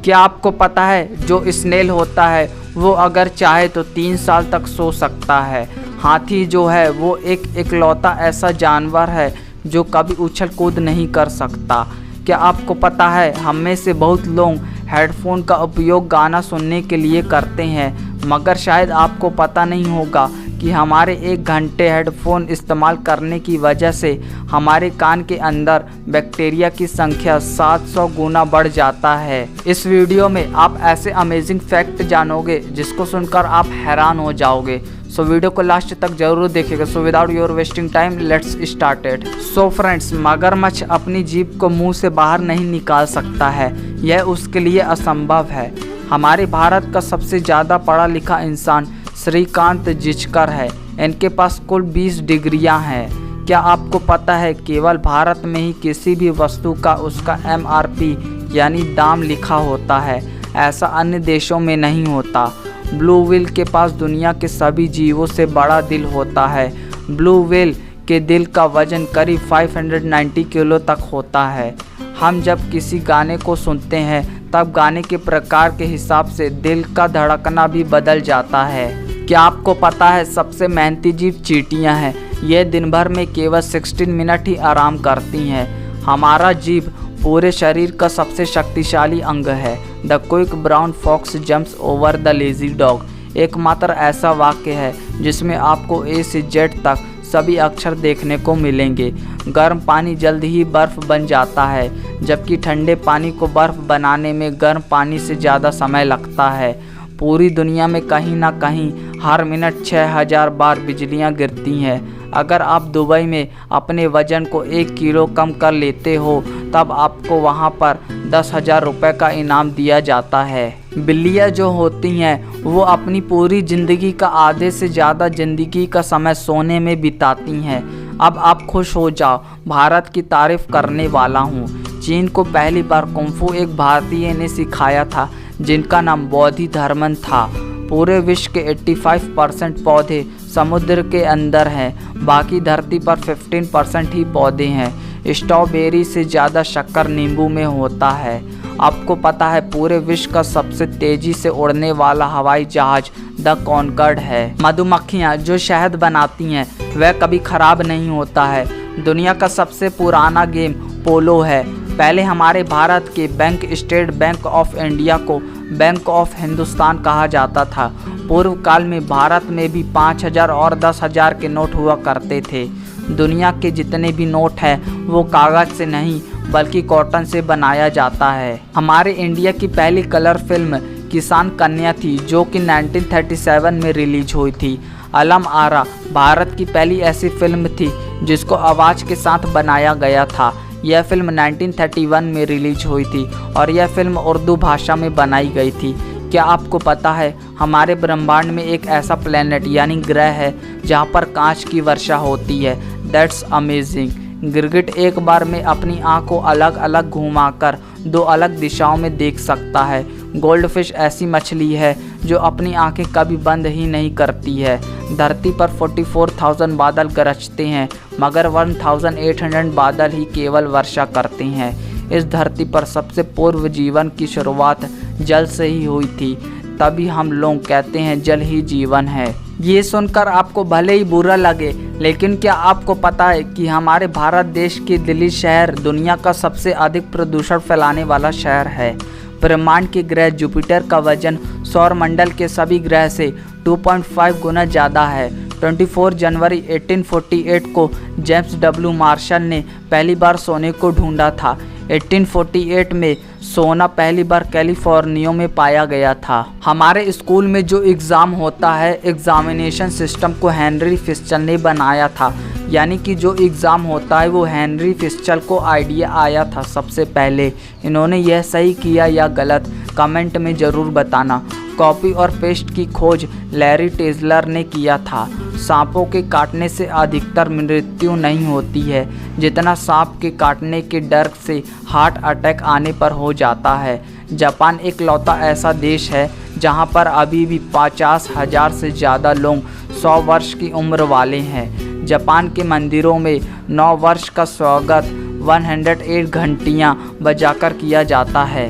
क्या आपको पता है जो स्नेल होता है वो अगर चाहे तो 3 साल तक सो सकता है। हाथी जो है वो एक इकलौता ऐसा जानवर है जो कभी उछल कूद नहीं कर सकता। क्या आपको पता है हम में से बहुत लोग हेडफोन का उपयोग गाना सुनने के लिए करते हैं, मगर शायद आपको पता नहीं होगा कि हमारे 1 घंटे हेडफोन इस्तेमाल करने की वजह से हमारे कान के अंदर बैक्टीरिया की संख्या 700 गुना बढ़ जाता है। इस वीडियो में आप ऐसे अमेजिंग फैक्ट जानोगे जिसको सुनकर आप हैरान हो जाओगे। सो वीडियो को लास्ट तक जरूर देखिएगा। So without your wasting time let's start it. So friends, मगरमच्छ अपनी जीभ को मुंह से बाहर नहीं निकाल सकता है, यह उसके लिए असंभव है। हमारे भारत का सबसे ज़्यादा पढ़ा लिखा इंसान श्रीकांत जिचकर है। इनके पास कुल 20 डिग्रियां हैं। क्या आपको पता है केवल भारत में ही किसी भी वस्तु का उसका MRP यानी दाम लिखा होता है, ऐसा अन्य देशों में नहीं होता। ब्लू व्हेल के पास दुनिया के सभी जीवों से बड़ा दिल होता है। ब्लू व्हेल के दिल का वजन करीब 590 किलो तक होता है। हम जब किसी गाने को सुनते हैं तब गाने के प्रकार के हिसाब से दिल का धड़कना भी बदल जाता है। क्या आपको पता है सबसे मेहनती जीव चींटियां हैं। ये दिन भर में केवल 16 मिनट ही आराम करती हैं। हमारा जीभ पूरे शरीर का सबसे शक्तिशाली अंग है। The quick brown fox jumps over the lazy dog एकमात्र ऐसा वाक्य है जिसमें आपको A से Z तक सभी अक्षर देखने को मिलेंगे। गर्म पानी जल्द ही बर्फ़ बन जाता है, जबकि ठंडे पानी को बर्फ़ बनाने में गर्म पानी से ज़्यादा समय लगता है। पूरी दुनिया में कहीं ना कहीं हर मिनट 6000 बार बिजलियां गिरती हैं। अगर आप दुबई में अपने वज़न को 1 किलो कम कर लेते हो तब आपको वहां पर 10,000 रुपये का इनाम दिया जाता है। बिल्लियां जो होती हैं वो अपनी पूरी ज़िंदगी का आधे से ज़्यादा ज़िंदगी का समय सोने में बिताती हैं। अब आप खुश हो जाओ, भारत की तारीफ़ करने वाला हूँ। चीन को पहली बार कुंफू एक भारतीय ने सिखाया था जिनका नाम बोधिधर्मन था। पूरे विश्व के 85% पौधे समुद्र के अंदर हैं, बाकी धरती पर 15% ही पौधे हैं। स्ट्रॉबेरी से ज़्यादा शक्कर नींबू में होता है। आपको पता है पूरे विश्व का सबसे तेज़ी से उड़ने वाला हवाई जहाज द कॉन्कॉर्ड है। मधुमक्खियाँ जो शहद बनाती हैं वह कभी ख़राब नहीं होता है। दुनिया का सबसे पुराना गेम पोलो है। पहले हमारे भारत के bank state bank of India को बैंक ऑफ हिंदुस्तान कहा जाता था। पूर्व काल में भारत में भी 5000 और 10,000 के नोट हुआ करते थे। दुनिया के जितने भी नोट हैं वो कागज़ से नहीं बल्कि कॉटन से बनाया जाता है। हमारे इंडिया की पहली कलर फिल्म किसान कन्या थी जो कि 1937 में रिलीज हुई थी। अलम आरा भारत की पहली ऐसी फिल्म थी जिसको आवाज़ के साथ बनाया गया था। यह फिल्म 1931 में रिलीज हुई थी और यह फिल्म उर्दू भाषा में बनाई गई थी। क्या आपको पता है हमारे ब्रह्मांड में एक ऐसा प्लेनेट यानी ग्रह है जहाँ पर कांच की वर्षा होती है। That's amazing. गिरगिट एक बार में अपनी आँख को अलग अलग घुमाकर 2 अलग दिशाओं में देख सकता है। गोल्डफिश ऐसी मछली है जो अपनी आंखें कभी बंद ही नहीं करती है। धरती पर 44,000 बादल गरजते हैं मगर 1800 बादल ही केवल वर्षा करते हैं। इस धरती पर सबसे पूर्व जीवन की शुरुआत जल से ही हुई थी, तभी हम लोग कहते हैं जल ही जीवन है। ये सुनकर आपको भले ही बुरा लगे, लेकिन क्या आपको पता है कि हमारे भारत देश की दिल्ली शहर दुनिया का सबसे अधिक प्रदूषण फैलाने वाला शहर है। ब्रह्मांड के ग्रह जुपिटर का वजन सौरमंडल के सभी ग्रह से 2.5 गुना ज़्यादा है। 24 जनवरी 1848 को जेम्स डब्ल्यू मार्शल ने पहली बार सोने को ढूंढा था। 1848 में सोना पहली बार कैलिफोर्निया में पाया गया था। हमारे स्कूल में जो एग्ज़ाम होता है, एग्ज़ामिनेशन सिस्टम को हेनरी फिशर ने बनाया था। यानी कि जो एग्ज़ाम होता है वो हेनरी फिशर को आइडिया आया था सबसे पहले। इन्होंने यह सही किया या गलत कमेंट में ज़रूर बताना। कॉपी और पेस्ट की खोज लैरी टेस्लर ने किया था। सांपों के काटने से अधिकतर मृत्यु नहीं होती है जितना सांप के काटने के डर से हार्ट अटैक आने पर हो जाता है। जापान एक लौता ऐसा देश है जहां पर अभी भी 50,000 से ज़्यादा लोग 100 वर्ष की उम्र वाले हैं। जापान के मंदिरों में 9 वर्ष का स्वागत 108 घंटियाँ बजाकर किया जाता है।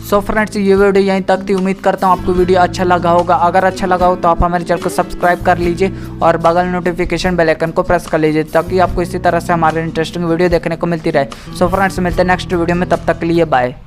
सो फ्रेंड्स ये वीडियो यहीं तक थी। उम्मीद करता हूँ आपको वीडियो अच्छा लगा होगा। अगर अच्छा लगा हो तो आप हमारे चैनल को सब्सक्राइब कर लीजिए और बगल नोटिफिकेशन बेल आइकन को प्रेस कर लीजिए, ताकि आपको इसी तरह से हमारे इंटरेस्टिंग वीडियो देखने को मिलती रहे। सो फ्रेंड्स मिलते हैं नेक्स्ट वीडियो में, तब तक के लिए बाय।